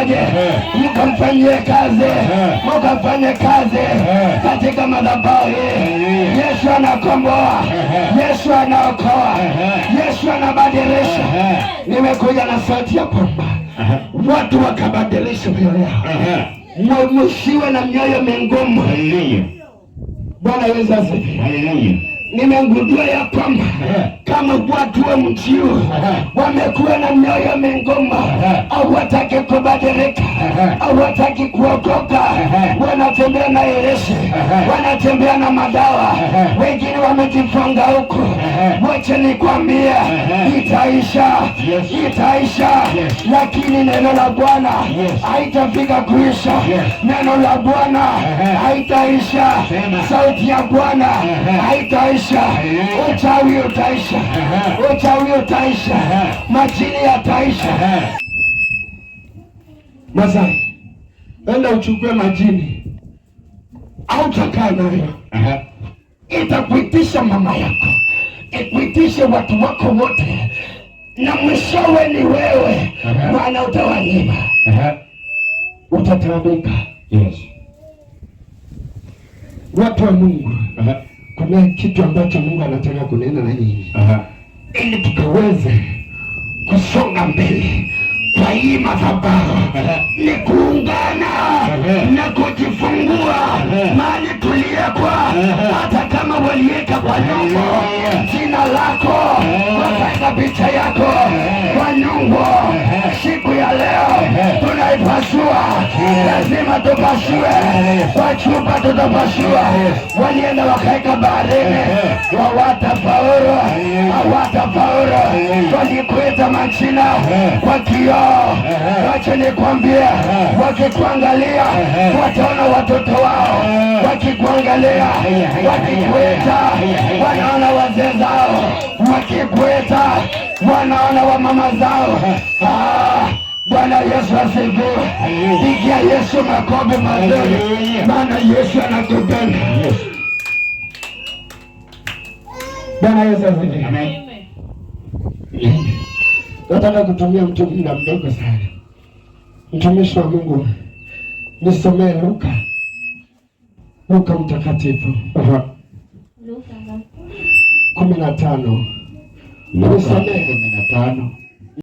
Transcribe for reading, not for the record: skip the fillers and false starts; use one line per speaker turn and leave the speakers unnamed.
mchungaji, mkamfanyie kazi, mkafanye kazi katika madhabahu. Yesu anakomboa, Yesu anaokoa, Yesu anabadilisha. Nimekuja na sauti ya kwamba watu wakabadilisha mioyo yao. Msiwe na mioyo migumu. Bwana Yesu asifiwe. Nimegundua ya kwamba kama watu wa mji huu wamekuwa na mioyo migumu, au wataki kubadilika, au wataki kuokoka, wanatembea na Yesu, wanatembea na madawa, wengine wamejifunga huko. Wacha nikwambie, itaisha, itaisha, lakini neno la Bwana haitafika kuisha. Neno la Bwana haitaisha, sauti ya Bwana haitaisha. Uchawi utaisha, uchawi utaisha, majini yataisha. Masai, enda uchukue majini, au utakaa nayo. Itakuitisha mama yako, ikuitishe watu wako wote, na mwishowe ni wewe. Bwana utawanyima, utataabika. Watu wa Mungu, kuna kitu ambacho Mungu anataka kunena na nyinyi, ili tukaweze kusonga mbele kwa hii madhabahu. Ni kuungana na kujifungua mahali tuliyekwa. Hata kama waliweka kwa nyungu jina lako, wakaweka picha yako kwa nyungu, siku ya leo tunaipasua. Lazima tupasue kwa chupa, tutapasua. Walienda wakaweka baharini, hawatafaulu, hawatafaulu. Walikuita majina kwa kioo. Wacha nikwambie, wakikuangalia wataona watoto wao, wakikuangalia, wakikuita wanaona wazee zao, wakikuita wanaona wamama zao. Bwana Yesu asifiwe. Pigia Yesu makofi mazuri, maana Yesu anakupenda. Bwana Yesu asifiwe. Amen. Nataka kutumia muda mdogo sana. Mtumishi wa Mungu, nisomee Luka mtakatifu 15. Nisomee 15.